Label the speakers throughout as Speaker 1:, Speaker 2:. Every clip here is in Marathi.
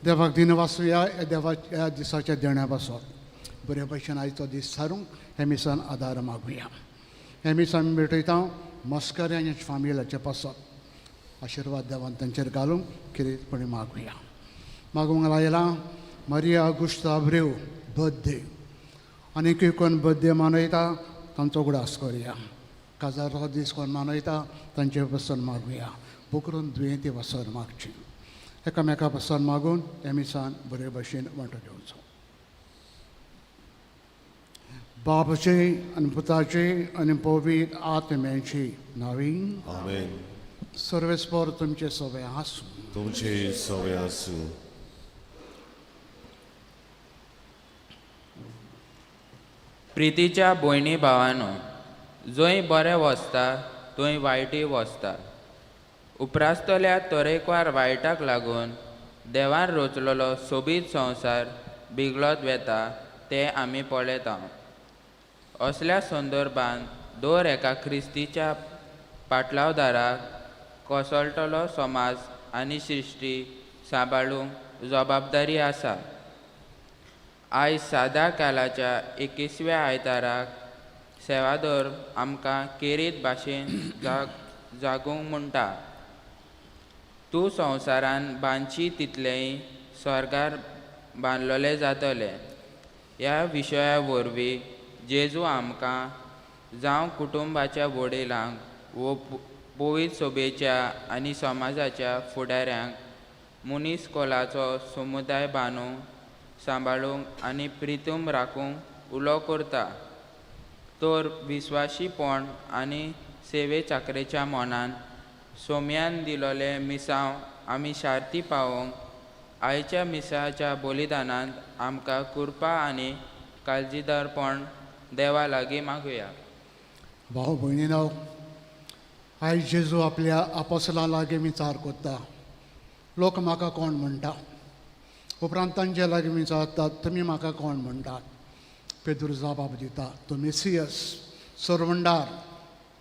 Speaker 1: देवाक दिनवासूया देवाच्या दिसाच्या देण्या पासून बरे भशेन आयचो दीस सारूंक हे मिसान आदार मागुया. हे मिस आमी भेटयता मस्करी आनी फामिलाचे पासून आशिर्वाद देवान तांचेर घालूंक कितेंपणी मागुया. मागूंक लायला मारिया गुस्ता ब्रेव बर्थडे आनीकूय कोण बर्थडे मनयता तांचो उगडास करुया. काजाराचो दीस कोण मनयता तांचे पासून मागुया. बुकरून दुयेंती वचोन मागची. एकामेका पासून मागून हे मिसान बरे भशेन वांटो घेवचो. बापाचे आनी पुताचे आनी पवित्र आत्म्याची नांवी
Speaker 2: आमेन.
Speaker 1: सर्वेस्पर तुमचे सवे आसूं.
Speaker 2: तुमचे सवे आसूं.
Speaker 3: प्रितीच्या भयणी भावांनो, जंय बरें वचता थंय वायटूय वचता. उपरासतल्या तरेकवार वायटाक लागून देवान रचलेलो सोबीत संवसार बिगडत वेता तें आमी पळयता. असल्या संदर्भान दर एका क्रिस्तीच्या पाटलावदाराक कोसळटलो समाज आनी सृश्टी सांबाळूंक जबाबदारी आसा. आयज सादा कालाच्या 21व्या आयताराक सेवादोर आमकां केरीत भाशेन जागूंक म्हणटा. तूं संवसारान बांदची तितलेंय स्वर्गार बांदलोलें जातलें. ह्या विशया वरवीं जेजू आमकां जावं कुटुंबाच्या वडिलांक वो पवित्र सभेच्या आनी समाजाच्या फुडाऱ्यांक मनीसकोलाचो समुदाय बांदूंक सांबाळूंक आनी प्रितूम राखूंक उलो करता. तर विस्वाशीपण आनी सेवे चाकरेच्या मनान सोम्यान दिलोले मिसांव आमी शार्ती पावोवंक आयच्या मिसाच्या बलिदानांत आमकां कृपा आनी काळजीदारपण देवा लागीं मागुया.
Speaker 1: भाव भयणीनो, आयज जेजू आपल्या आपोसलां लागीं विचार कोत्ता. लोक म्हाका कोण म्हणटा? उपरांत तांचे लागीं विचारतात, तुमी म्हाका कोण म्हणटात? पेदूर जबाब दिता, तूं मेसियस, सरवंडार,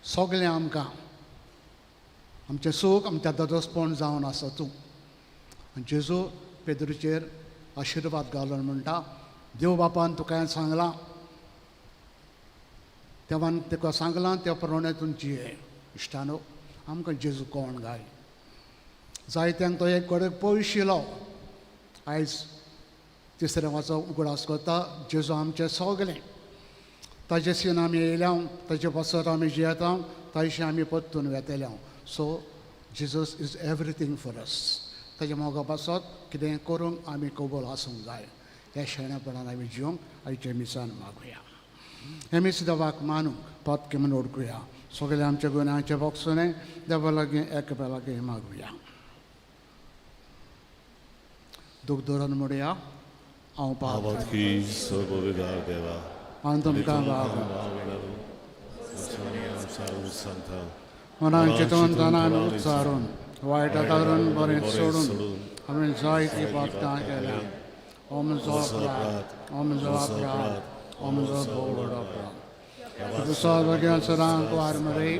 Speaker 1: सगलें आमकां आमचें सूख आमच्या दोदोसपण जावन आसा तूं. आनी जेजू पेदरूचेर आशिर्वाद घालून म्हणटा, देव बापान तुका सांगलां, देवान तुका सांगलां त्या प्रमाणे तूं जिये. इश्टानो, आमकां जेजू कोण गाय? जायत्यांक तो एक कडक पयशिलो. आयज तिसऱ्या वाचो उगडास करता, जेजू आमचें सगलें. ताजे सीन आमी येयल्या, ताजे पासत आमी जियेता, तायशें आमी परतून वेतल्या. So Jesus is everything for us. ताच्या मोगा पासत कितें करूंक आमी कबूल आसूंक जाय. ह्या शेणेपणान आमी जिवंक आयच्या मिसान मागुया. हे मीस देवाक मानूंक पातके म्हूण ओळखुया. सगळे आमच्या गुन्यांचे बोगसुने देवा लागीं एका लागीं मागुया. दूख धरून म्हणुया, हांव पाप
Speaker 2: आबादकी सर्वविदा देवा
Speaker 1: हांव तुमकां वाग
Speaker 2: संता
Speaker 1: मनान चिंतून तनान उत्सारून वायटांतल्यान बरें सोडून हांवें जायतीं पातकां केल्या हो म्हजो अपराध हो म्हजो अपराध हो म्हजो व्हड अपराध तुजो सगळ्या सरांक वार मरे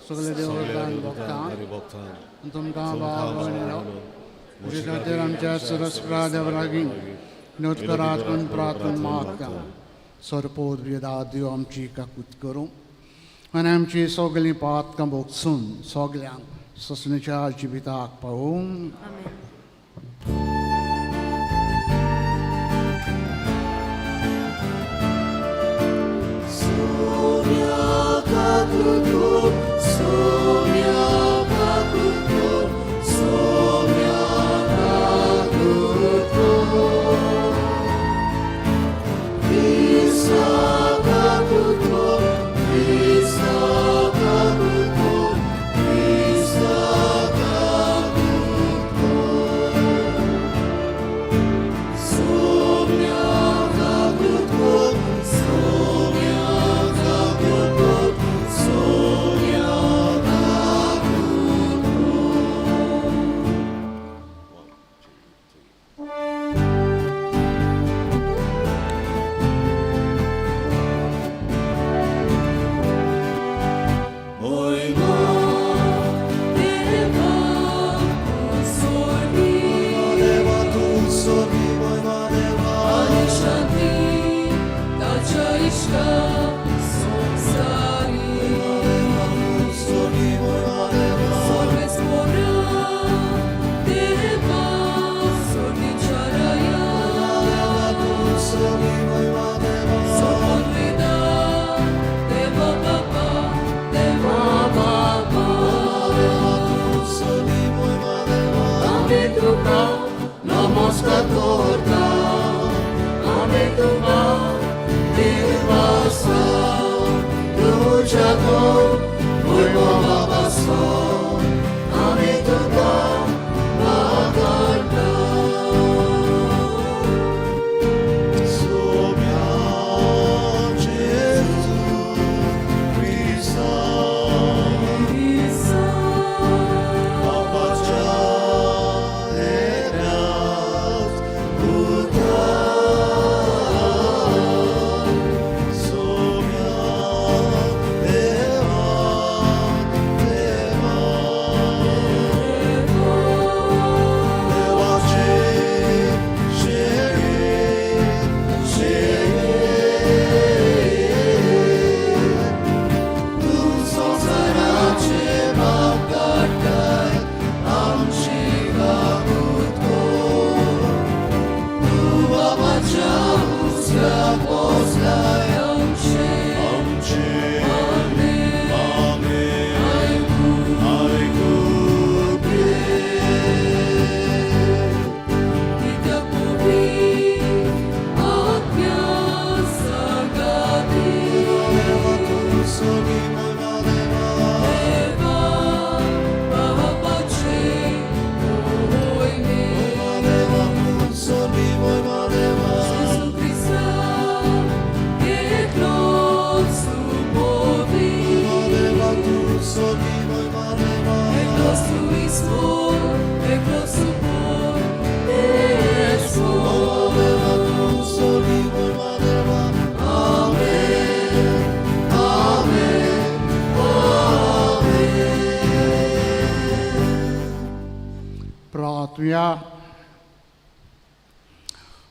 Speaker 1: सगळे देवतांक भक्तांक तुमकां वाग तुजे खातीर आमच्या सरस्प्रा देवरागी नोतकरात करून प्रार्थना मागता सरपोद बिदाद दिव आमची काकूत करूं आनी आमची सगळीं पातकां भोगसून सगल्यांक ससणेच्या जिविताक पावूं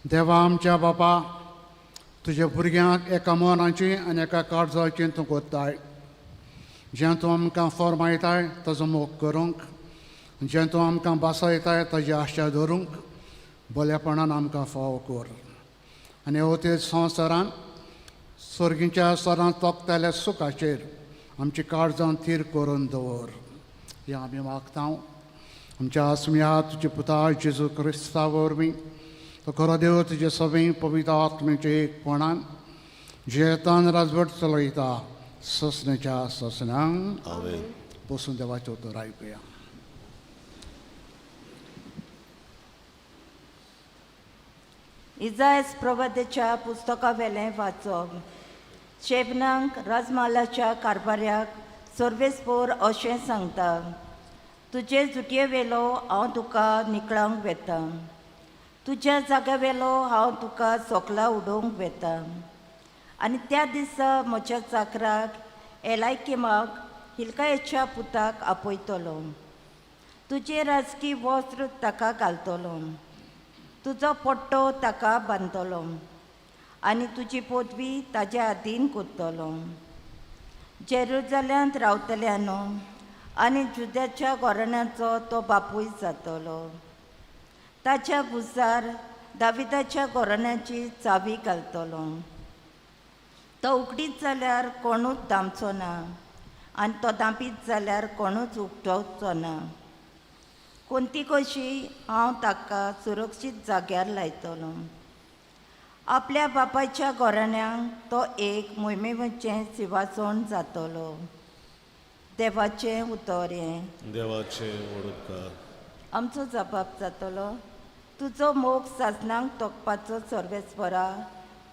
Speaker 1: देवा आमच्या बापा तुज्या भुरग्यांक एका मनाची आनी एका काळजाची तूं कोत्ताय जें तूं आमकां फरमायताय ताजो मोग करूंक जें तूं आमकां बासयताय ताजी आशा धरूंक बलेपणान आमकां फाव कर आनी हो ते संवसारान सर्गीच्या सरांत तोखताल्या सुखाचेर आमची काळजां थीर करून दवर हें आमी मागता आमच्या आस्मिया तुजे पुता जेजू क्रिस्ता वरवीं तो खरो देव तुजे सगळीं पवित्र आत्मेचे एकपणान जेतान राजवट चलयता ससनेच्या ससनांक बसून देवाचो उतर आयकुया.
Speaker 4: इजायस प्रवादेच्या पुस्तका वेलें वाचप. शेबनांक राजमालाच्या कारभाऱ्याक सर्वेस्पोर अशें सांगता, तुजे जुटये वेलो हांव तुका निकळांक वेता, तुज्या जाग्या वेलो हांव तुका सोकला उडोवंक वेता. आनी त्या दिसा म्हज्या चाकराक एलायकिमाक हिलकायेच्या पुताक आपयतलो. तुजे राजकी वस्त्र ताका घालतलो, तुजो पट्टो ताका बांदतलो आनी तुजी पदवी ताज्या हातीन करतलो. जेरुजल्यांत रावतल्यानो आनी जुद्याच्या घराण्याचो तो बापूय जातलो. ताच्या भुजार दाविदाच्या घराण्याची चावी घालतलो. तो उगडीत जाल्यार कोणूच दामचो ना आनी तो दांपीत जाल्यार कोणूच उगटोवचो ना. कोणती कशी हांव ताका सुरक्षीत जाग्यार लायतलो. आपल्या बापायच्या घराण्यांक तो एक मोहिमेचें सिंहासन जातलो. देवाचें उतर हें.
Speaker 2: देवाचे ओडकार.
Speaker 4: आमचो जबाब जातलो, तुजो मोग सासणांक तोखपाचो सर्वेस्परा,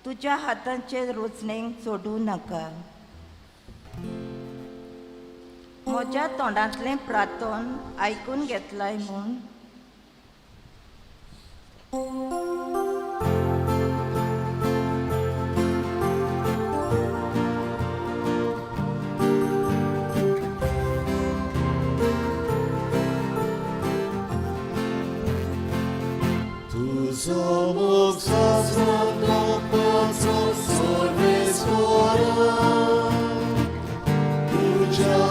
Speaker 4: तुज्या हातांचे रोचणेक सोडूं नाका. म्हज्या तोंडांतलें प्रार्थन आयकून घेतलाय म्हूण
Speaker 2: तुजो मोग सासणांक तोखपाचो सर्वेस्परा, तुज्या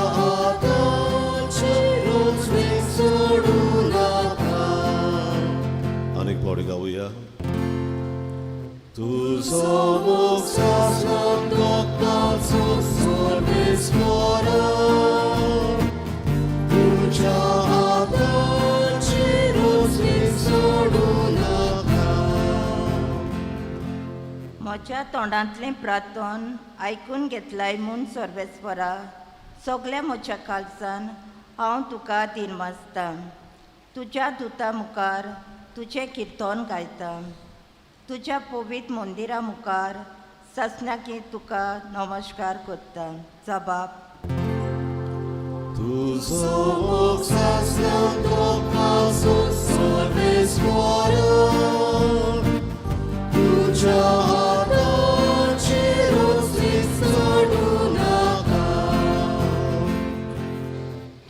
Speaker 2: अनेक पावडी गाऊया. तुजो मोग सासणांक तोखपाचो सर्वेस्परा, तुज्या हातांची रोचणीक सोडूं नाका.
Speaker 4: म्हज्या तोंडांतलें प्रार्थन आयकून घेतलाय म्हूण सर्वेस्परा, सगल्या म्हज्या काळजान हांव तुका दिनवासता. तुज्या दुता मुखार तुजें किर्तन गायता. तुज्या पवित्र मंदिरा मुखार सासणाकी तुका नमस्कार करता. जबाब.
Speaker 2: तुजो मोग सासणांक तोखपाचो सर्वेस्परा, तुज्या हातांची रोचणीक सोडूं नाका.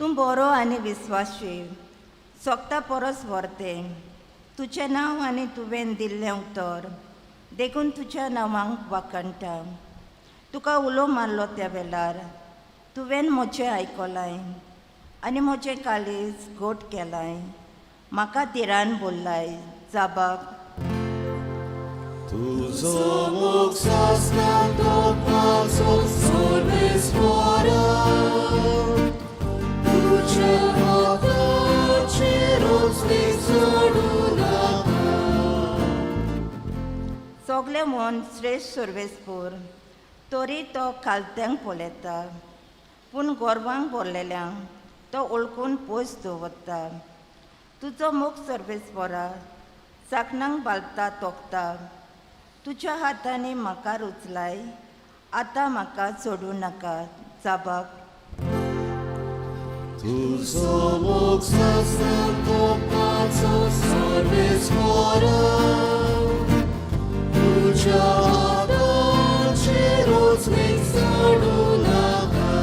Speaker 4: तूं बरो आनी विस्वाशी, सोगता परस व्हरतें. तुजें नांव आनी तुवें दिल्लें उतर देखून तुज्या नांवांक वाखणटा. तुका उलो मारलो त्या वेळार तुवें म्हजें आयकलाय आनी म्हजें काळीज घोट केलाय. म्हाका धिरान बोल्लाय. जबाब.
Speaker 2: तुजो मोग सासणांक तोखपाचो सर्वेस्परा, तुज्या हातांची रोचणीक सोडूं नाका.
Speaker 4: सगलें मन श्रेश्ठ सर्वेस्पूर, तरी तो खालत्यांक पळयता, पूण गोरवांक भरलेल्यांक तो ओळखून पयस दवरता. तुजो मोग सर्वेस्परा, चाकणांक बालता तोखता. तुज्या हातांनी म्हाका रुचलाय, आतां म्हाका सोडूं नाका. जबाब.
Speaker 2: तुजो मोग सासणांक तोखपाचो सर्वेस्परा, तुज्या हातांची रोचणीक सोडूं नाका.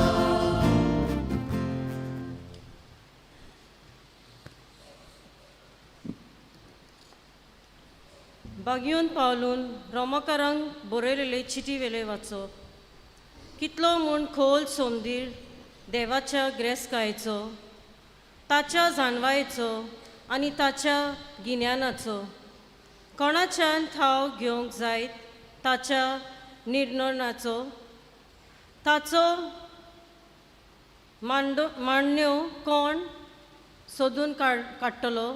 Speaker 5: बागयून पावलून रोमकारांक बरयलेले चिटी वेले वाचप. कितलो म्हूण खोल सोमदीर देवाच्या ग्रेस्कायेचो, ताच्या जाणवायेचो आनी ताच्या गिन्यानाचो. कोणाच्यान थाव घेवंक जायत ताच्या निर्णयाचो, ताचो मांडण्यो कोण सोदून काडटलो.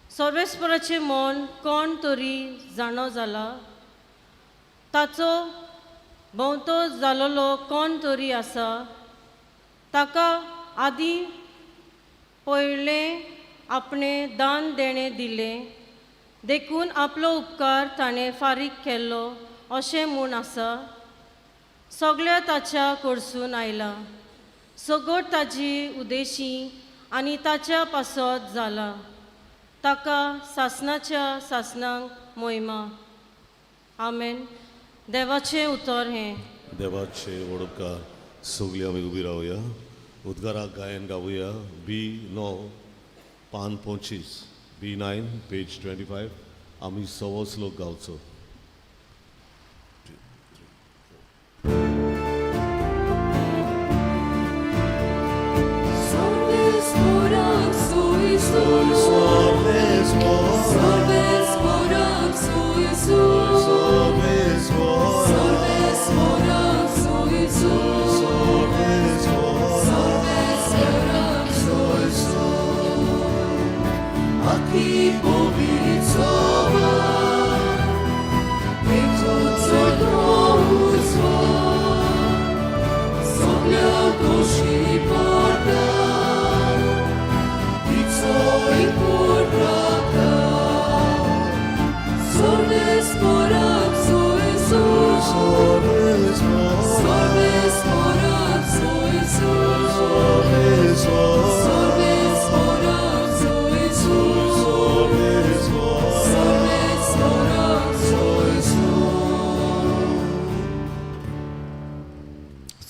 Speaker 5: सर्वेस्पराचें मन कोण तरी जाणो जाला, ताचो भोंवतो जालोलो कोण तरी आसा. ताका आदीं पयलें आपणें दान देणें दिलें देखून आपलो उपकार ताणें फारीक केल्लो अशें म्हूण आसा. सगळ्या ताच्या कडसून आयला, सगोट ताची उदेशी आनी ताच्या पासत जाला. ताका सासणाच्या सासणांक मोहिमा. आमेन. देवाचें उतर हें.
Speaker 2: देवाचे वडोपकार सगळीं आमी उबी रावया. उद्गाराक गायन गावया. B9 पान 25 B9 पेज 25 आमी सवो श्लोक गावचो.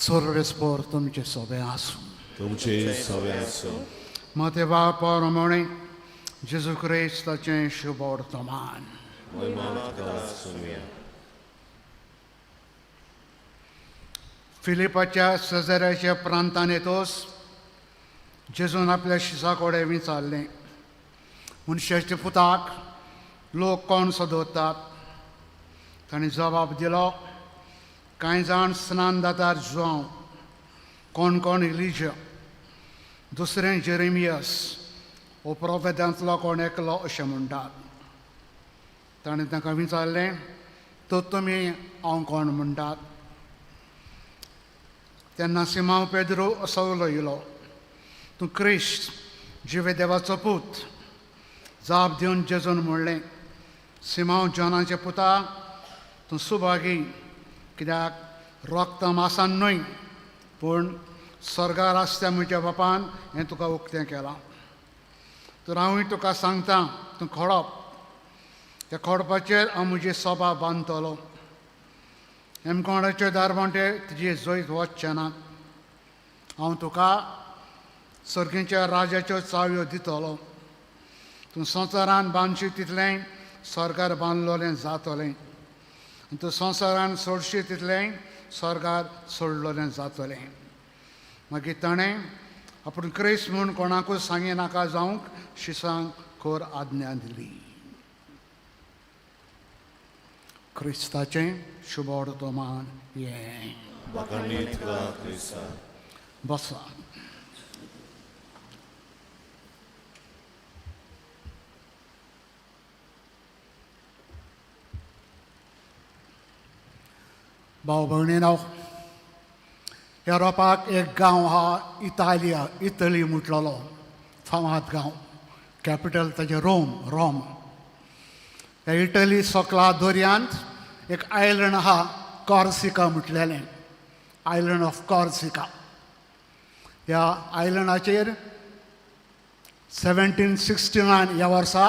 Speaker 1: सर्वेस्पर तुमचे सोबे आसूं.
Speaker 2: तुमचे सवे आसूं.
Speaker 1: Mateva Paramone, Gesù Cristo c'è shubortoman. फिलिपाच्या सजऱ्याच्या प्रांतान येतोच जेजून आपल्या शिसा कडेन विचारलें, मनशाच्या पुताक लोक कोण सोदतात? ताणें जबाब दिलो, कांय जाण स्नान जातात जुआंव, कोण इलिजा, दुसरें जेरेमियस हो प्रोफेतांतलो कोण एकलो अशें म्हणटात. ताणें ताका विचारलें, तो तुमी हांव कोण म्हणटात? तेन्ना सिमांव पेद्रू असो उलयलो, तूं क्रिस्त जिवे देवाचो पूत. जाप दिवन जेजून म्हणलें, सिमांव जॉनाचे पुता, तूं सुभागी, कित्याक रोगता मासान न्हय पूण स्वर्गार आसता म्हज्या बापान हें तुका उक्तें केलां. तर हांवूय तुका सांगता, तूं खोडप, त्या खोडपाचेर हांव म्हजी सोबा बांदतलो. हेमकोणाचे दारवंटे तुजे जैत वचचे ना. हांव तुका सर्गीच्या राजाच्यो चावयो दितलो. तूं संवसारान बांदशी तितलें स्वर्गार बांदलोलें जातलें, आनी तूं संवसारान सोडशी तितलें स्वर्गार सोडलोलें जातलें. मागीर ताणें आपूण क्रिस्त म्हूण कोणाकूय सांगिनाका जावंक शिसांक खोर आज्ञा दिली. क्रिस्ताचें शुभवर्तमान हें. बसा. भाव भयणीनो, युरोपाक एक गांव आहा इटली म्हटलेलो फामाद गांव. कॅपिटल ताचें रोम. ह्या इटली सकला दर्यांत एक आयलंड आहा, कॉर्सिका म्हटलेलें, आयलंड ऑफ कॉर्सिका. ह्या आयलंडाचेर 1769 ह्या वर्सा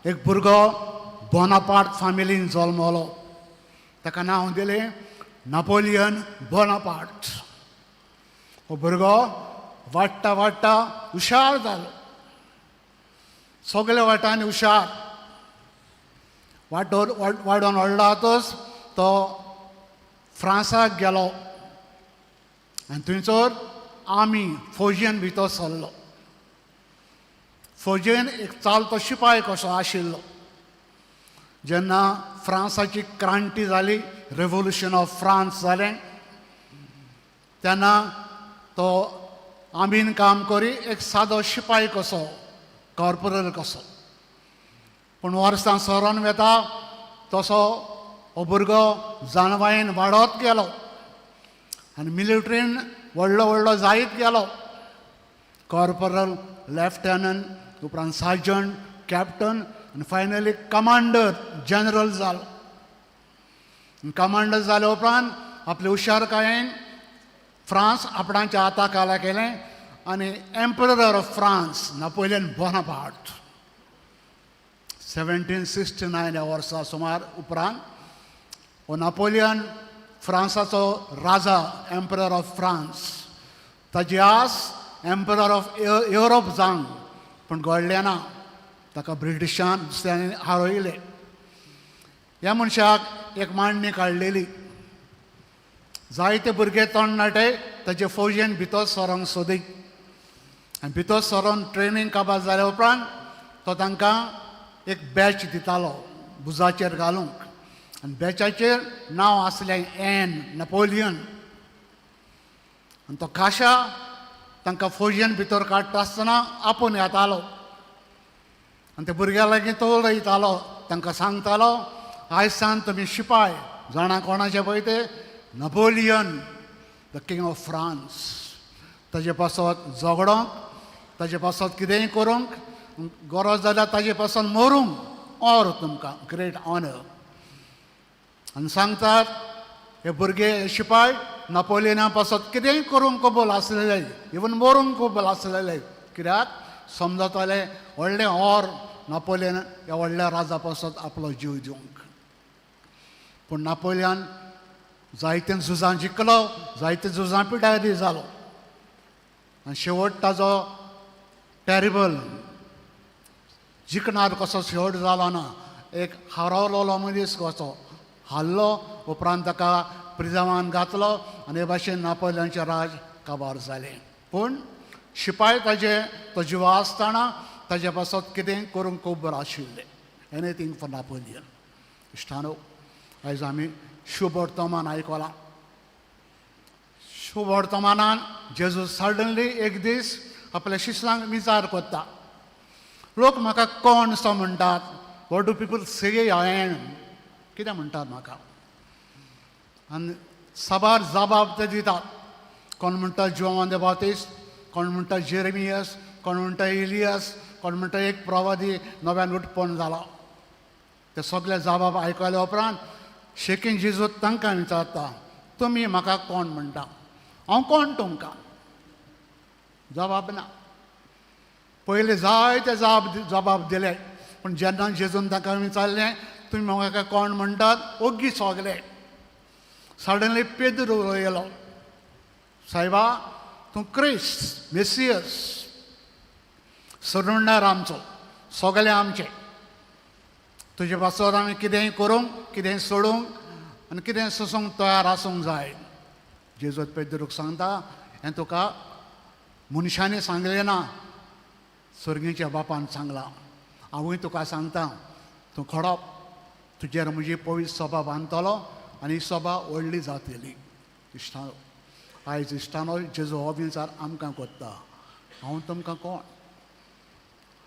Speaker 1: एक भुरगो बोनापार्ट फॅमिलीन जल्मलो. ताका नांव दिलें नापोलियन बोनापार्ट. हो भुरगो वाडटा हुशार जालो, सगळ्या वाटांनी हुशार. वाडोन व्हडलो जातच तो फ्रांसाक गेलो आनी थंयसर फौजेन भितर सरलो. फौजेन एक चालतो शिपाय कसो आशिल्लो. जेन्ना फ्रांसाची क्रांती जाली, रेवोल्युशन ऑफ फ्रांस जालें, तेन्ना तो आमीन काम करी एक सादो शिपाय कसो, कॉर्पोरल कसो. पूण वर्सां सरोन वेता तसो हो भुरगो जानवायेन वाडत गेलो आनी मिलिटरीन व्हडलो जायत गेलो. कॉर्पोरल, लेफ्टनंट, उपरांत सार्जंट, कॅप्टन आनी फायनली कमांडर जनरल जालो. कमांडर जाले उपरांत आपले हुशारकायेन फ्रांस आपणाच्या हाताखाला केलें आनी emperor of France Napoleon Bonaparte 1769 ह्या वर्सा सुमार उपरांत हो नापोलियन फ्रांसाचो राजा एम्परर ऑफ फ्रांस ताची आस एम्परर ऑफ युरोप जावंक पूण घडलें ना. ताका ब्रिटिशान दुसऱ्यांनी हारयलें. ह्या मनशाक एक मांडणी काडलेली. जायते भुरगे तरणाटे ताचे फौजेन भितर सरोंक सोदी आनी भितर सरोन ट्रेनींग काबार जाल्या उपरांत तो तांकां एक बॅच दितालो बुजाचेर घालूंक आनी बॅचाचेर नांव आसलें एन नापोलियन. आनी तो खाशा तांकां फौजेन भितर काडटा आसतना आपूण येतालो आनी ते भुरग्यां लागीं तो उलयतालो. तांकां सांगतालो आयज सान तुमी शिपाय जाणा कोणाचे पळय ते Napoleon the king of France. ताजे पासत झगडोंक ताजे पासत कितेंय करूंक गरज जाल्यार ताजे पासून मरूंक ऑर तुमकां ग्रेट ऑनर. आनी सांगतात हे भुरगे शिपाय नापोलियना पासत कितेंय करूंक कबूल आसलेले इवन मरूंक कबूल आसलेले. कित्याक समजताले व्हडलें ऑर नापोलियन ह्या व्हडल्या राजा पासत आपलो जीव दिवंक. पूण नापोलियन जायते झुजां जिखलो जायते झुजां पिड्यारी जालो आनी शेवट ताजो टॅरिबल जिखणार कसो शेवट जालो ना. एक हारवलोलो मनीस कसो हारलो उपरांत ताका प्रिजनान घातलो आनी हे भाशेन नापोलियनचें राज काबार जालें. पूण शिपाय ताजे तो जिवा आसतना ताजे पासत कितेंय करूंक खूब आशिल्लें. Anything for Napoleon. इश्टानो आयज आमी शुभ वर्तमान आयकलां. शुभ वर्तमानान जेजू सडनली एक दीस आपल्या शिश्यांक विचार करता. लोक म्हाका कोण सो म्हणटात. What do people say I am. कितें म्हणटात म्हाका. आनी साबार जबाब ते दितात. कोण म्हणटा जॉन द बाप्टिस्ट, कोण म्हणटा जेरेमियस, कोण म्हणटा इलियस, कोण म्हणटा एक प्रवादी नव्यान उत्पन्न जाला. ते सगळे जबाब आयकले उपरांत शेकीन जेजू तांकां विचारता तुमी म्हाका कोण म्हणटा. हांव कोण तुमकां. जबाब ना. पयले जायते जबाब दिले पूण जेन्ना जेजून तांकां विचारलें तुमी म्हाका कोण म्हणटात ओग्गी सोगले. सडनली पेद्र उलयलो सायबा तूं क्रिस्त मेसियस सरुंडार आमचो सोगले आमचे. तुजे पासत आमी कितेंय करूंक कितेंय सोडूंक आनी कितेंय सोसूंक तयार आसूंक जाय. जेजू पेद्रूक सांगता हें तुका मनशांनी सांगलें ना सर्गीच्या बापान सांगलां. हांवूय तुका सांगता तूं खडप तुजेर म्हजी पवित्र सभा बांदतलो आनी ही सभा व्हडली जातली. इश्टानो आयज इश्टानो जेजू हो विचार आमकां कोत्ता. हांव तुमकां कोण.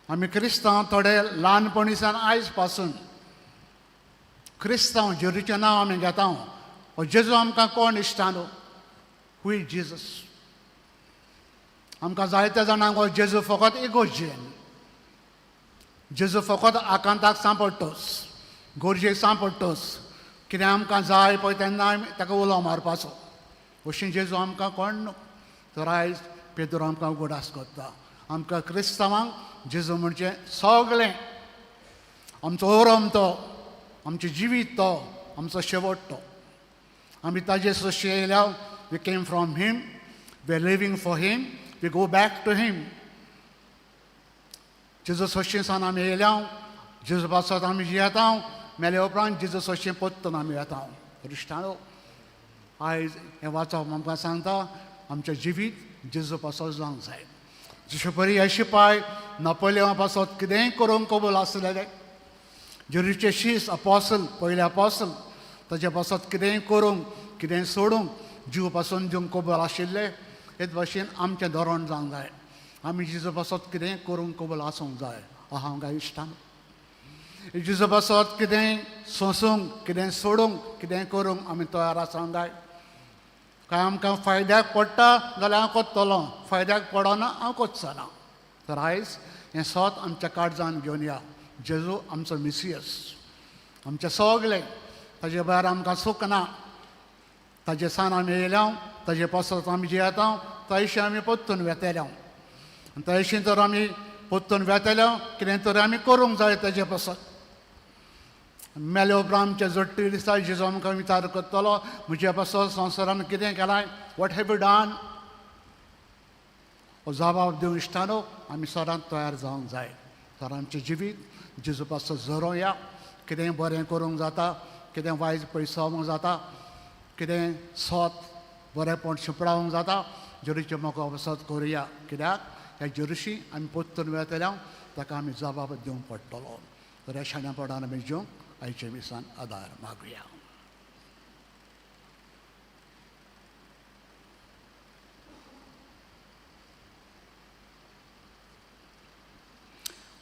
Speaker 1: आमी क्रिस्तांव थोडे ल्हानपणीसान आयज पासून क्रिस्तांव जेजूचें नांव आमी घेता. हो जेजू आमकां कोण इश्टानो. Who is Jesus. आमकां जायत्या जाणांक हो जेजू फकत इगोर्जेन. जेजू फकत आकांताक सांपडटोस गोरजेक सांपडटोस कितें आमकां जाय पळय तेन्ना आमी ताका उलो मारपाचो. अशें जेजू आमकां कोण न्हू. तर आयज पेद्रो आमकां उगडास करता. आमकां क्रिस्तांवांक जेजू म्हणचें सगळें. आमचो ओरम तो, आमचें जिवीत तो, आमचो शेवट तो. आमी ताजे सोशी येयल्या. We came from him, we are living for him, we go back to him. जेजू सोशीसान आमी येयल्या. जेजू पासत आमी जियेता. मेले उपरांत जेजू सोशी पोत्तून आमी येता. इश्टानो आयज हें वाचप आमकां सांगता आमचें जिवीत जेजू पासत जावंक जाय. जशे परी हे शिपाय नापोलियना पासत कितेंय करूंक कबूल आसलेले. जेजूचे शीस अपॉसल पयले अपॉसल ताचे पासत कितेंय करूंक कितेंय सोडूंक जीव पासून दिवंक कबूल आशिल्ले. हेच भाशेन आमचें धोरण जावंक जाय. आमी जेजू पासत कितेंय करूंक कबूल आसूंक जाय. हांव इश्टानो जेजू पासत कितेंय सोंसूंक कितेंय सोडूंक कितेंय करूंक आमी तयार आसूंक जाय. काय आमकां फायद्याक पडटा जाल्यार हांव कोत्तलों. फायद्याक पडना हांव कोत्चना. तर आयज हें सोत आमच्या काळजान घेवन या. जेजू आमचो मिसियस, आमचे सगळे ताजे भायर आमकां सुख ना. ताजे सान आमी येयल्या, ताजे पासत आमी जियेता, तयशें आमी पोत्तून वेतेल्या. आनी तयशीं तर आमी पोत्तून वेतेल्या, कितें तरी आमी करूंक जाय ताजे पासत. मेले उपरांत आमचे जट्टी दिसता, जेजू आमकां विचार करतलो, म्हजे पासत संवसारान कितें केलां, वॉट हॅव यू डन? हो जबाब दिवंक इश्टानो आमी सदांच तयार जावंक जाय. तर आमचें जिवीत जेजू पासत झरोया. कितें बरें करूंक जाता, कितें वायट पयसावंक जाता, कितें सोत बरेंपण शिंपडावंक जाता, जेरूचे मोगा पासत करुया. कित्याक ह्या जेरूशी आमी पोत्तून वेतल्या, ताका आमी जबाब दिवंक पडटलो. तर ह्या शाण्यापणान आमी जिवंक आयचे दिसान आदार मागुया.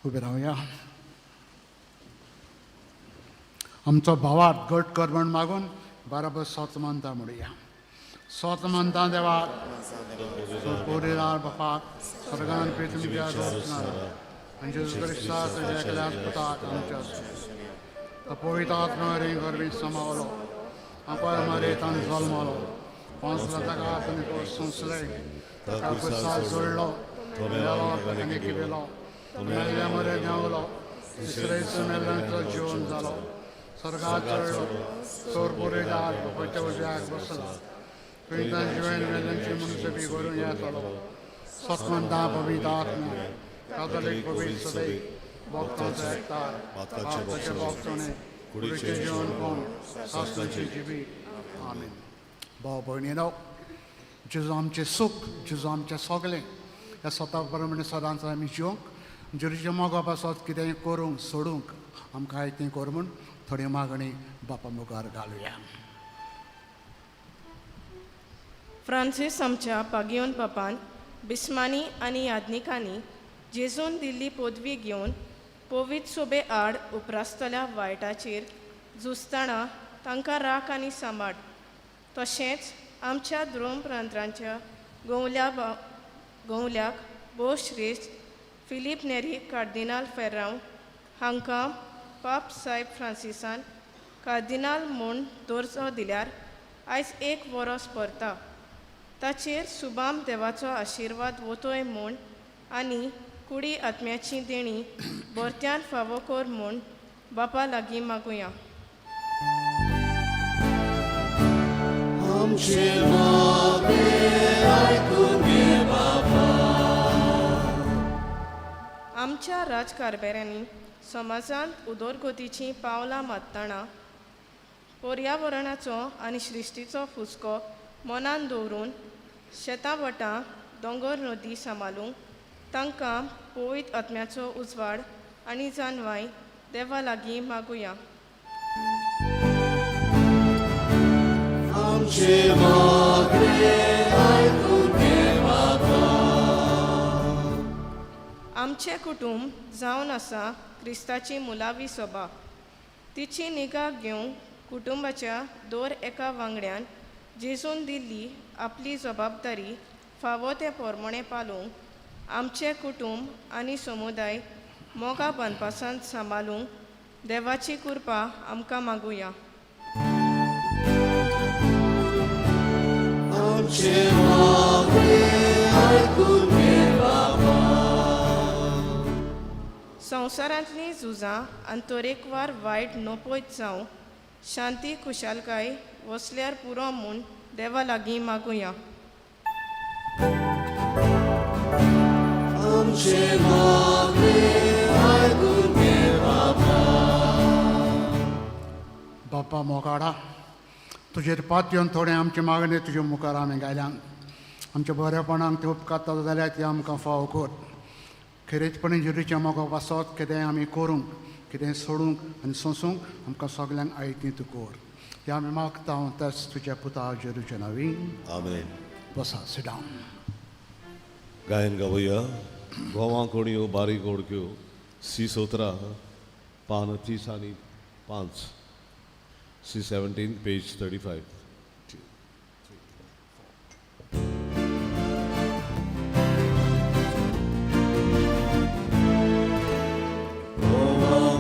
Speaker 1: उबे रावया. आमचो भावात घट कर म्हण मागून बराबर सोत मानता म्हणुया. सोत मानता देवाक, पोरेदार बापाक, स्वर्गान पृथ्वीच्या रोचणार आनी जेजू क्रिस्ता तुज्या एकल्याच पुताक आमच्या पवित्र आत्म्यावरी गरबी समावलो, आपय मारयेतान जल्मलो, पांचला ताका आनी तो संसले, ताका कुसाल जोडलो, तो मेलो आनी किवेलो, तो मेल्ल्या मरे देंवलो, तिसरे दीस मेल्ल्यांचो जिवन जालो, स्वर्गात चडलो, चोर पोरेदार बापाच्या उजव्याक बसला, पवित्र जिवन मेल्ल्यांची मनुष्य बी करून येतलो. स्वतमंता पवित्र आत्म्या, कातोलीक पवित्र सदैव, भक्तांचो एकतार, पापाचे भक्तोने, कुडीचे जिवन कोण, सासणाची जिबी. आमीन. भाव भयणीनो, जेजू आमचें सूख, जेजू आमचें सगलें, ह्या स्वता प्रमाणे सदांच आमी जिवंक, जेरूच्या मोगा पासत कितेंय करूंक सोडूंक आमकां आयतें कर म्हूण थोडी मागणी बापा मुखार घालुया.
Speaker 6: फ्रांसीस आमच्या पागियोन बापान बिस्मानी आनी याज्ञिकांनी जेजून दिल्ली पदवी घेवन पवित्र सोबे आड उपरासतल्या वायटाचेर झुजतना तांकां राख आनी सांबाळ. तशेंच आमच्या द्रोम प्रांतांच्या गवल्याक भोव श्रेश्ठ फिलीप नेरी कार्दिनाल फेर्रांव हांकां पाप सायब फ्रांसिसान कार्दिनाल म्हूण दर्जो दिल्यार आयज 1 वरस परता. ताचेर सुबाम देवाचो आशिर्वाद वतोय म्हूण आनी कुडी आत्म्याची देणी बरत्यान फावो कर म्हूण बापा लागीं मागुया. आमच्या राजकारभाऱ्यांनी समाजांत उदरगतीचीं पावलां मारतना पर्यावरणाचो आनी सृश्टीचो हुस्को मनान दवरून शेतां वटां दोंगर नदी सांबाळूंक तांकां पवित्र आत्म्याचो उजवाड आनी जानवाय देवा लागीं मागुया. आमचें कुटुंब जावन आसा क्रिस्ताची मुलावी सभा. तिची निगा घेवंक कुटुंबाच्या दर एका वांगड्यान जेजून दिल्ली आपली जबाबदारी फावो ते पोरमणे पालूंक आमचें कुटुंब आनी समुदाय मोगा बांदपासान सांबाळूंक देवाची कृपा आमकां मागुया. संवसारांतलीं झुजां आनी तरेकवार वायट नपयत जावं शांती खुशालकाय वसल्यार पुरो म्हूण देवा लागीं मागुया.
Speaker 1: बापा मोगाडा, तुजेर पातयेवन थोडें आमचे मागणी तुजे मुखार आमी घाल्यांक. आमच्या बरेपणाक ते उपकारता जाल्यार ती आमकां फाव कर. खरेचपणी जेरूच्या मोगा पासत कितेंय आमी करूंक, कितेंय सोडूंक आनी सोंसूंक आमकां सगल्यांक आयती तूं कर. हें आमी मागता तेच तुज्या पुता जेरूच्या नांवी.
Speaker 2: आमेन.
Speaker 1: बसा, सिट डावन.
Speaker 2: गायन गावया. गोवा कोणयो बारीक ओडक्यो C17 पान 30 आनी 5 C17 पेज 35.
Speaker 7: Oh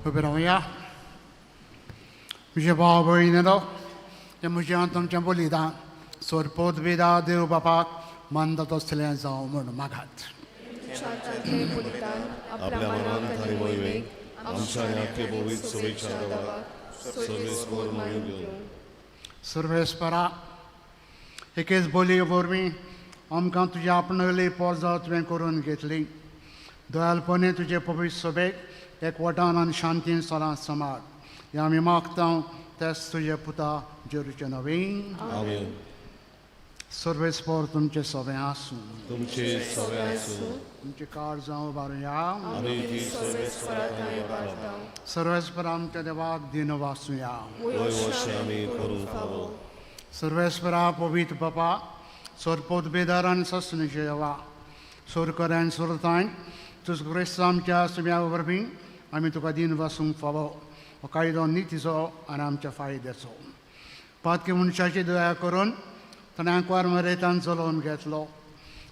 Speaker 1: उबे रावया म्हजे भाव भयणीनो ते म्हजे हांव तुमचें बलिदान सोरपोत बेदा देव बापाक मानता तसलें जावं म्हूण मागात.
Speaker 2: आपल्या मनान थारी वयवेक आमच्या आनी आख्खे बोवीत सोबीच्या देवाक सर्वेस्पर म्हणून घेवन
Speaker 1: सर्वेस्परा एकेच बोलये वरवीं आमकां तुज्या आपणली पोरजां तुवें करून घेतली. दयाळपणे तुजे पवित्र सभेक एकवटान आनी शांतीन सदांच सांबाळ. हें आमी मागता तेच तुजे पुता जेरूचे नवीन.
Speaker 2: आमेन.
Speaker 1: सर्वेस्पर तुमचे सभे आसूं.
Speaker 2: तुमचे सगळे आसूं.
Speaker 1: तुमचे काळजां उबारुया.
Speaker 2: आमी ती सर्वेस्पराक वाडटा.
Speaker 1: सर्वेस्पर आमच्या देवाक दिन वाचुया.
Speaker 2: वय वर्षे आमी करूंक फावो.
Speaker 1: सर्वेस्परा पवित्र बापा सोरपोत बेदारान ससनेचे देवा सोरकऱ्यान सोरताय तुज क्रिस्त आमच्या सुम्या वरवीं आमी तुका दिन वाचूंक फावो. हो कायदो नितीचो आनी आमच्या फायद्याचो. पातकी मनशाची दया करून तण्याकवार मरेतान चलोवन घेतलो.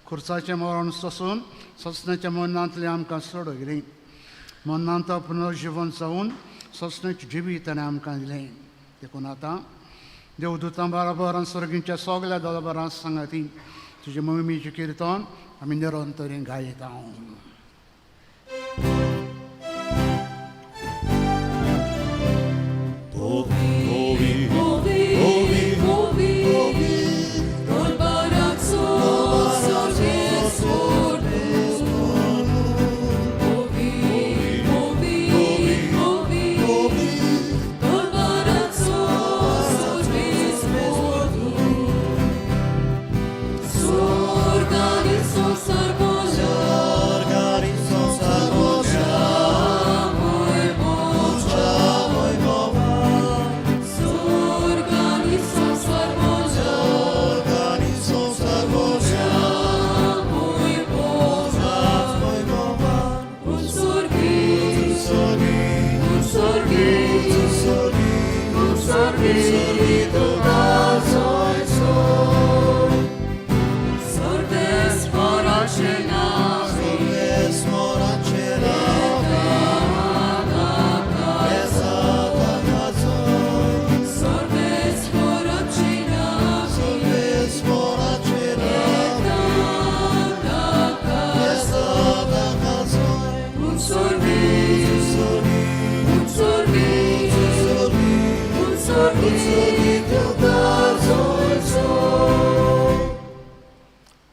Speaker 1: खुर्साचें मरण सोसून ससण्याच्या मरणांतली आमकां सोडयली. मरणांत पुनर्जीवन जावन ससण्याचें जिवीत ताणें आमकां दिलें. देखून आतां देवदूतां बरोबर आनी सर्गींच्या सगल्या दोळोबरां सांगाती तुजे मोहिमेचें किर्तन आमी निरंतरी गायता.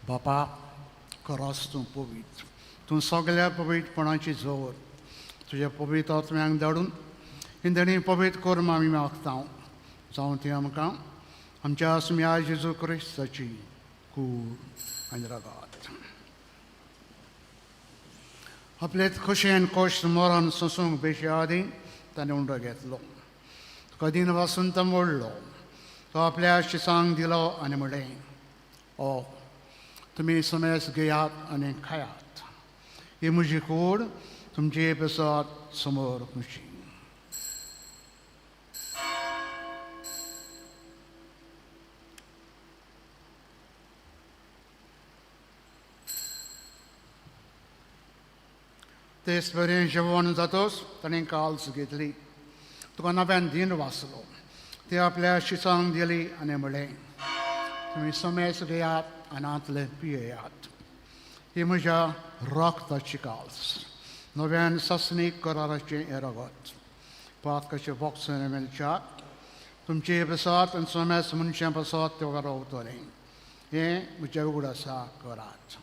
Speaker 1: बापा खरोच तूं पवित्र. तूं सगल्या पवित्रपणाची जोर तुज्या पवित्र आत्म्यांक धाडून इंदणी पवित्र करून आमी मागता. जावं ती आमकां आमच्या सुम्या जेजू क्रिस्ताची कूड आनी रगत. आपले खोशयेन कश्ट मरण सोसूंक बेशी आदीं ताणें उंडो घेतलो. तुका दिन वाचून तो मोडलो. तो आपल्या शिसांक दिलो आनी म्हणलें ओ तुमी समेस घेयात आनी खायात. ही म्हजी कूड तुमचे पेसात समोर खुशी. तेच बरें जेवण जातोच ताणें काल्स घेतली. तुका नव्यान दिन वाचलो. ती आपल्या शिसांक दिली आनी म्हणलें तुमी समेस घेयात आनी आतले पियेयात. ही म्हज्या रक्ताची काल्स नव्यान ससनीक कराराचें हें रगत. पात कशें बोक्सन मेलच्या तुमचे बसात आनी समेस मनशां बसात तें रावतलें. हें म्हजें उगडासा करात.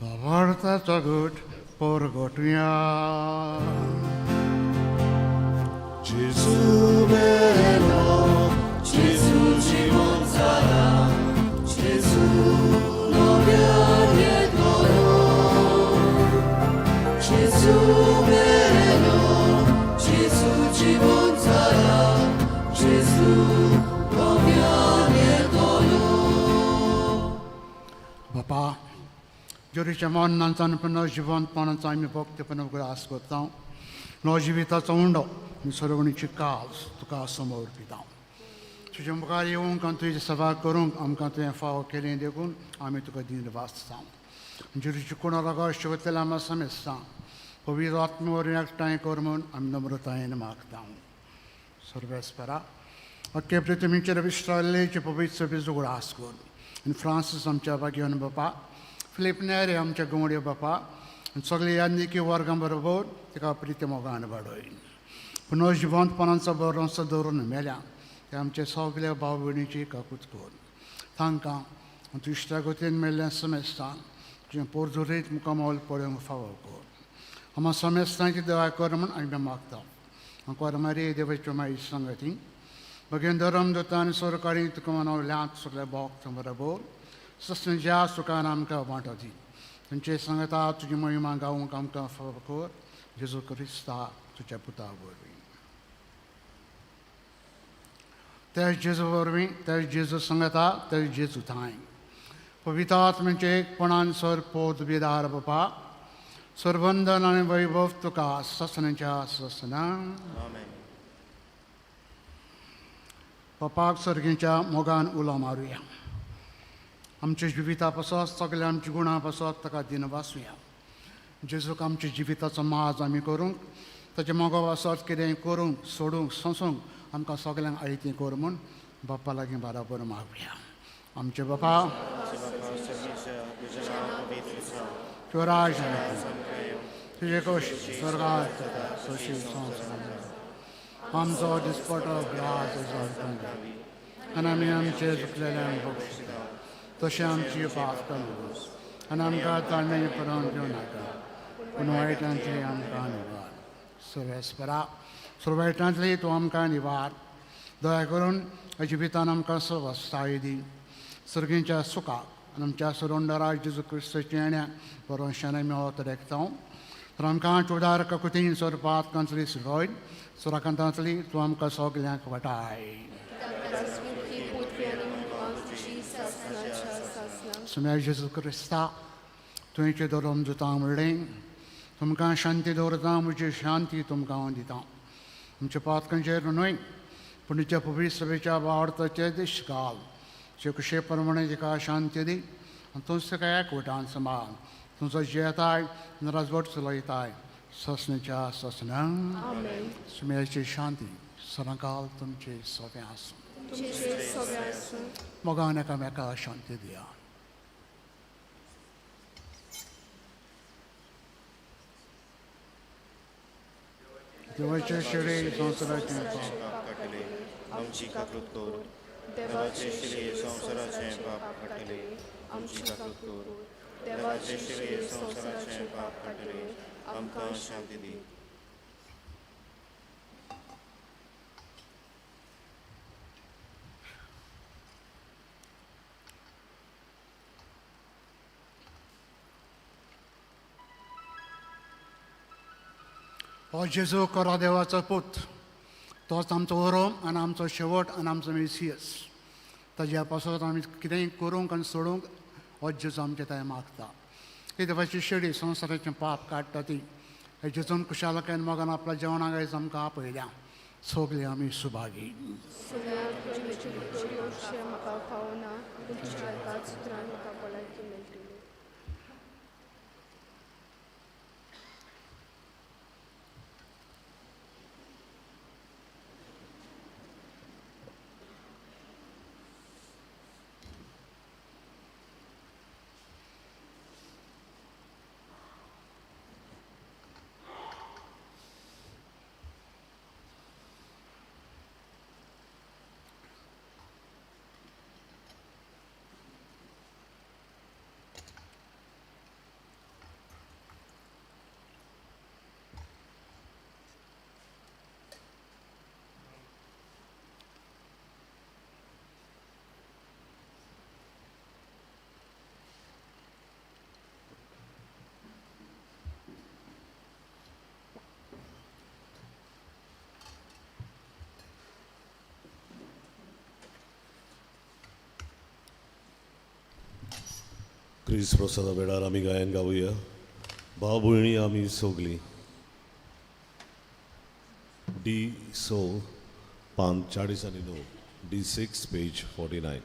Speaker 1: Bavartaचा घट परगटुया.
Speaker 2: जेजू मेलो, जेजू जीवन जाला, जेजू नव्यान येतलो. जेजू मेलो, जेजू जीवन जाला, जेजू नव्यान येतलो.
Speaker 1: बापा जोरीच्या मरणांचा पुनर्जीवनपणाचा आमी भक्तीपणान आस करता. नवजिविताचो उंडो मी सर्वणीची कास तुका समर्पिता. तुज्या मुखार येवंक आनी तुजी सेवा करूंक आमकां तुवें फाव केलें देखून आमी तुका दिनवास जावं. जिरूची कोणाला शिवतलें आमी समेस्तां पवित्र आत्मेवरून एकठांय कर म्हूण आमी नम्रतायेन मागता. सर्वेस्परा अख्खे पृथ्वीचेर विश्रायलेचे पवित्र सभेचो उगडास कर. आनी फ्रांसीस आमच्या बागेवन बापा, फिलीप नेरे आमच्या गवडे बापा आनी सगळे यान्निकी वर्गां बरोबर तिका प्रिती मोगान वाडय. पुनर्जिवंतपणांचो भरोसो दवरून मेल्या ते आमचे सगळे भाव भयणीची काकूत कर. तांकां तूं इश्टागतीन मेल्लें समेस्तां तुजें पोरजुरीत मुखामोल पळोवंक फावो कर. आम्हा समेस्तांची दया कर म्हूण आमी मागता. आमकां मारी देवाच्या माई संगती भगेन धर्मदूत आनी सरकारी तुका मनवल्यांत सगळे भोगतां बरोबर सस्न ज्या सुखान आमकां वांटो दी. तांचे सांगता तुजी महिमा गावूंक आमकां फावो कर. जेजू क्रिस्ता तुज्या पुता वरवीं. तेच जेजू वरवीं, तेच जेजू सांगता, तेच जेजू थंय पवित्र आत्म्याचे एकपणान सर पोत बिदार बापा, सरबंधन आनी वैभव तुका ससनाच्या ससना. बापाक सर्गीच्या मोगान उलो मारुया. आमच्या जिविता पासत सगळ्या आमच्या गुणां पासत ताका दिनवासुया. जेजूक आमच्या जिविताचो माज आमी करूंक ताच्या मोगा पासत कितेंय करूंक सोडूंक सोंसूंक आमकां सगळ्यांक आयतें कर म्हूण बाप्पा लागीं बराबर मागुया. आमचे बापा तुवें राज तुजे कश स्वर्गांत तशी संवसारांत आमचो दिसपटो ग्रास आनी आमी आमचे चुकलेल्यांक बक्षिता तशें आमची पाप करूं आनी आमकां ताणें पडोवन घेवं नाका पूण वायटांतली आमकां निवार. सर्वेस्परा वायटांतली तूं आमकां निवार. दया करून जिवितान आमकां स्वस्थाय दी. सर्गीच्या सुखाक आनी आमच्या सुरोंडराज जेजू क्रिस्ताच्या येण्याक बरोवशान आमी वत रेखतां. तर आमकां उदार काकुतीन स्वरुपांत कांतली सुरय सुराकांतांतली तूं आमकां सगल्यांक वटाय. सुम्या जेजू क्रिस्ता तुवेंचे धर्म दुतां म्हणलें तुमकां शांती दवरता म्हजी शांती तुमकां हांव दितां. आमच्या पातकांचेर न्हय पूण तुज्या पवित्र सभेच्या वावरताचे दिश घाल. जे कशे प्रमाणे तिका शांती दी आनी तूंच तिका एकवटान सांबाळ. तुजो जेताय आनी राजवट चलयताय ससनेच्या ससनां. सुम्याची शांती सदांकाल तुमचे सोबे आसूं. मोगान एकामेका शांती दिया. देवाचे शिरे संवसाराचे पाप
Speaker 7: काटले आमची काकूत कर. देवाचे शिरे संवसाराचे पाप काटले आमची काकूत कर. देवाचे शिरे संवसाराचे पाप काटले आमकां शांती दी.
Speaker 1: हो जेजू करा देवाचो पूत तोच आमचो वरम आनी आमचो शेवट आनी आमचो मेसियस. ताज्या पासत आमी कितेंय करूंक आनी सोडूंक हो जेजू आमचे थंय मागता. ही देवाची शेडी संवसाराचें पाप काडटा ती हे जेजून कुशालकायेन मोगान आपल्या जेवणाक आयज आमकां आपयल्या. सगळीं आमी सुभागी.
Speaker 2: क्रिस प्रसादा वेळार आमी गायन गावुया. भाव भयणी आमी सगळीं. D. So, Pan Chadisanino, D6, page 49.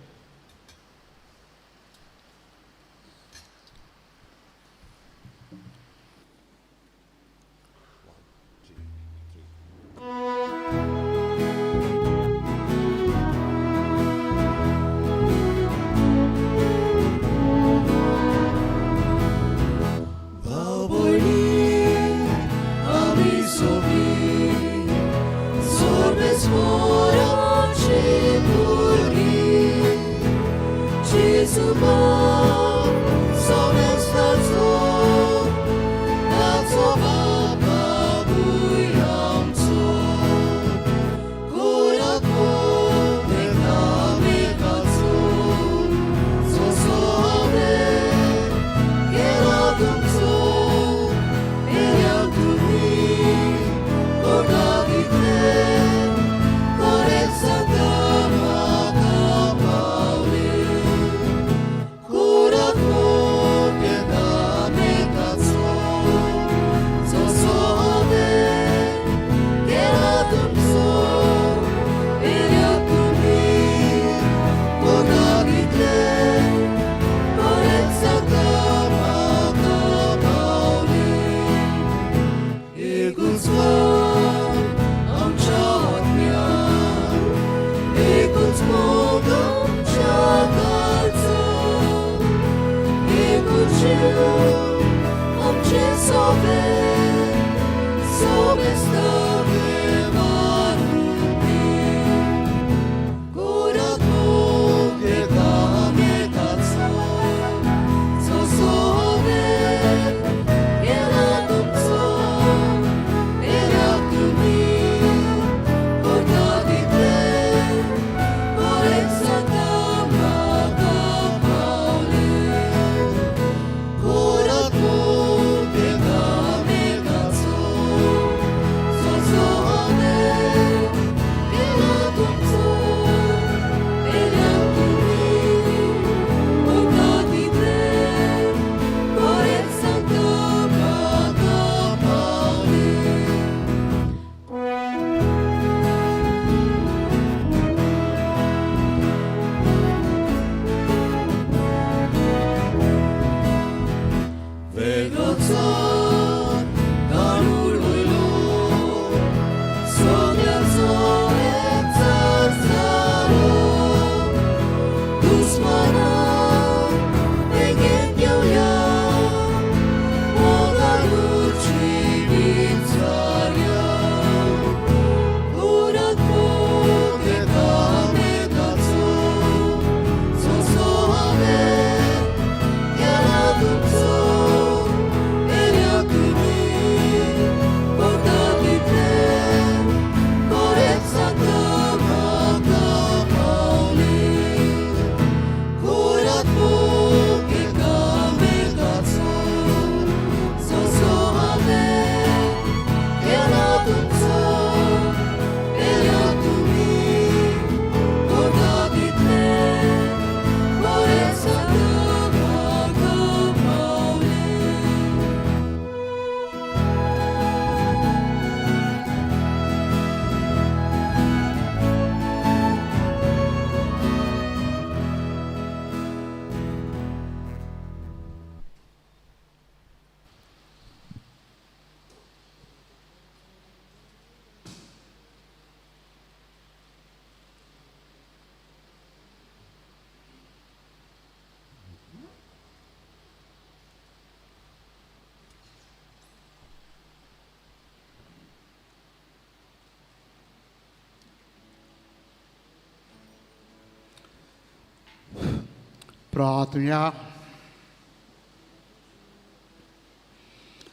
Speaker 1: प्रार्थना.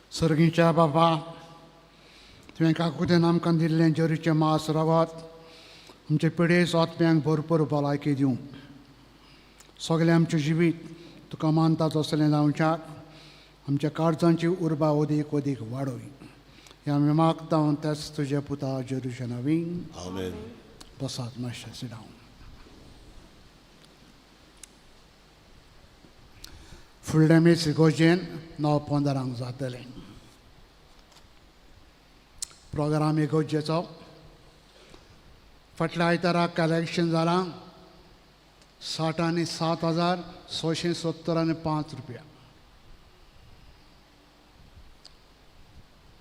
Speaker 1: सर्गीच्या बाबा, तुवें काकुतेन आमकां दिल्लें जरीचें मास रगत आमचे पिडेस आत्म्यांक भरपूर भलायकी दिवं. सगळें आमचें जिवीत तुका मानता तसलें जावच्याक आमच्या काळजांची उर्बा अदीक अदीक वाडय. हें आमी मागता तेच तुजे पुता जेरूच्या नांवान.
Speaker 2: आमेन.
Speaker 1: बसात मातशें सिट डावन. फुडल्या मीस इगोजेन 9:15 जातलें. प्रोग्राम इगोजेचो फाटल्या आयताराक कलेक्शन जालां 60,07,670 रुपया.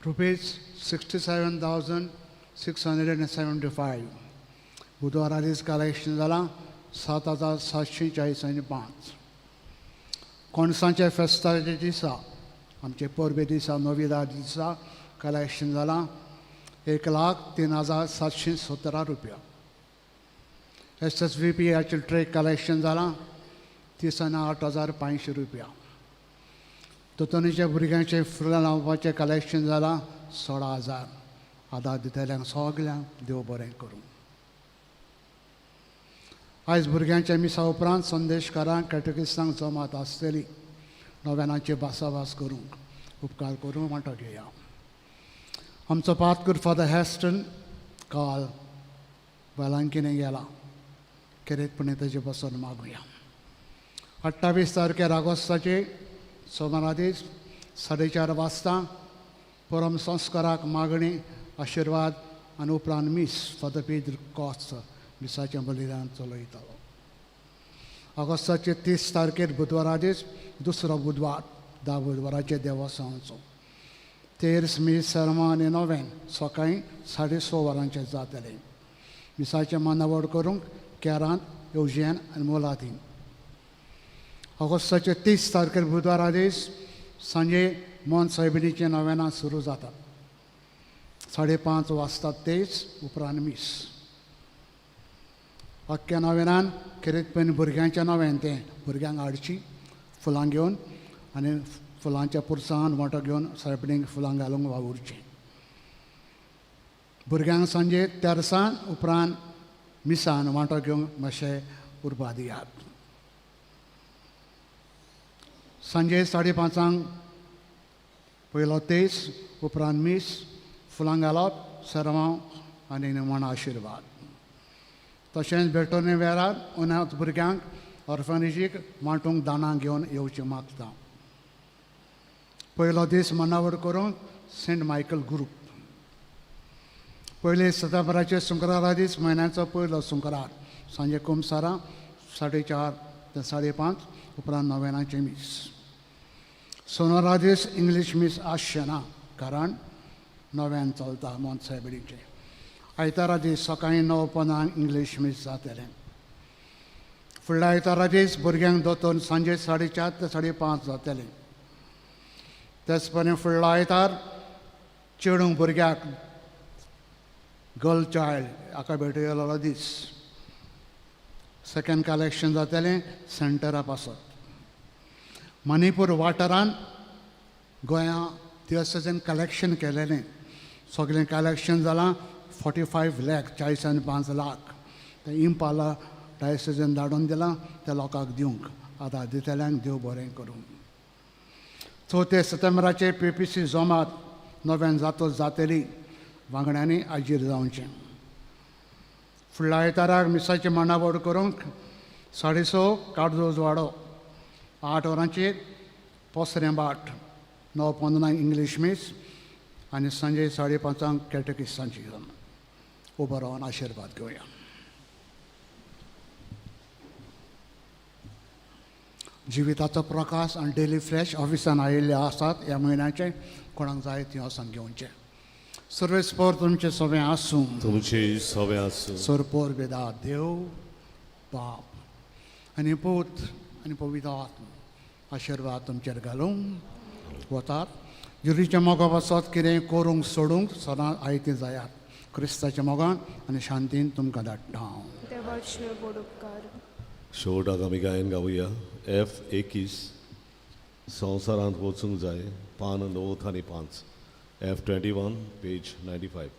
Speaker 1: रुपीज 67,675. बुधवारा दीस कलेक्शन जालां 7,745. कोणसांच्या फेस्ताच्या दिसा आमचे परबे दिसा नोविदा दिसा कलेक्शन जालां 1,03,717 रुपया. SSVPचे ट्रेक कलेक्शन जालां 38,500 रुपया. दोतोनीच्या भुरग्यांचे फुलां लावपाचें कलेक्शन जालां 16,000. आदार दितल्यांक सगल्यांक देव बरें करूं. आयज भुरग्यांच्या मिसा उपरांत संदेशकारांक कॅटेकिस्टांक जमात आसतली. नव्यानाची भासाभास करूंक उपकार करूं वांटो घेया. आमचो पातकूर फादर हॅस्टन काल वेलांकिने गेला. खेरेतपणे ताचे बसून मागुया. 28 तारखेर ऑगस्टाचे सोमारा दीस 4:30 वाजता परम संस्काराक मागणी आशिर्वाद आनी उपरांत मीस फादर पेद्र कॉस्ट मिसाचें बलिदान चलयतलो. ऑगस्टाचे 30 तारखेर बुधवारा दीस दुसरो बुधवार 10 बुधवाराचे देवस्थानाचो 13 मीस सर्मा आनी नोवेन सकाळीं 6:30 वरांचेर जातलें. मिसाचें मानावड करूंक केरांत येवजेन आनी मोलादीन. ऑगस्टाचे 30 तारखेर बुधवारा दीस सांजे मोन सायबिणीचें नोवेनां सुरू जाता. 5:30 वाजता तेच उपरांत मीस. अख्ख्या नोवेनान खेरीतपणे भुरग्यांच्या नोवेन तें भुरग्यांक हाडची फुलां घेवन आनी फुलांच्या पुरसांत वांटो घेवन सायबिणीक फुलां घालूंक वावुरचें. भुरग्यांक सांजे तेरसान उपरांत मिसान वांटो घेवंक मातशें उर्बा दियात. सांजे 5:30 पयलो तेस उपरांत मीस फुलां घालप सर्वांव आनी निमण आशिर्वाद. तशेंच भेटोवणे वेळार अनाथ भुरग्यांक ऑर्फनेजीक वांटूंक दानां घेवन येवचें मागता. पयलो दीस मनावड करूंक सेंट मायकल ग्रूप. पयले सप्टेंबराचे सुंकरारा दीस म्हयन्याचो पयलो सुंकरार सांजे कुमसारा 4:30 ते 5:30 उपरांत नोवेनाचें मीस. सोनोरा दीस इंग्लीश मीस आसचें ना कारण नोवेन चलता मोंत सायबिणीचें. आयतारा दीस सकाळीं 9:15 इंग्लीश मीस जातलें. फुडल्या आयतारा दीस भुरग्यांक दोतोर सांजे 4:30 ते 5:30 जातलें. तेचपणे फुडलो आयतार चेडूंक भुरग्याक गर्ल चायल्ड हाका भेटयलो दीस. सेकंड कलेक्शन जातलें सेंटरा पासत. मणिपूर वाठारांत गोंयां दिवसाचें कलेक्शन केलेलें सगळें कलेक्शन जालां 45 लाख 45,00,000. तें इम्पाला डायसेजन धाडून दिलां त्या लोकांक दिवंक. आतां दितल्यांक देव बरें करूं. 4 सप्टेंबराचे PPC जमात नोवेन जातली वांगड्यांनी आजीर जावचें. फुडल्या आयताराक मिसाची मांडावळ करूंक 6:30 काडदोज वाडो 8 वरांचेर पोसरें बाट 9:15 इंग्लीश मीस आनी सांजे 5:30 कॅटेकिस्टांची जमा. उबो रावन आशिर्वाद घेवया. जिविताचो प्रकाश आनी डेली फ्रेश ऑफिसान आयिल्ले आसात ह्या म्हयन्याचे कोणाक जाय ती वचून घेवचें. सर्वेस्पर तुमचें सगळें आसूं.
Speaker 2: तुमचें सगळें आसूं.
Speaker 1: सरपोर बेदा देव बाप आनी पूत आनी पवित्र आत्मा आशिर्वाद तुमचेर घालूंक वतात. जुरीच्या मोगा वचत कितें करूंक सोडूंक सदांच आयती जायात. क्रिस्ताच्या मोगान आनी शांतीन तुमकां धाडटा हांव.
Speaker 6: देवाचे बड उपकार.
Speaker 2: शेवटाक आमी गायन गावया. F21 संवसारांत वचूंक जाय पान 9 आनी 5. F21 page 95.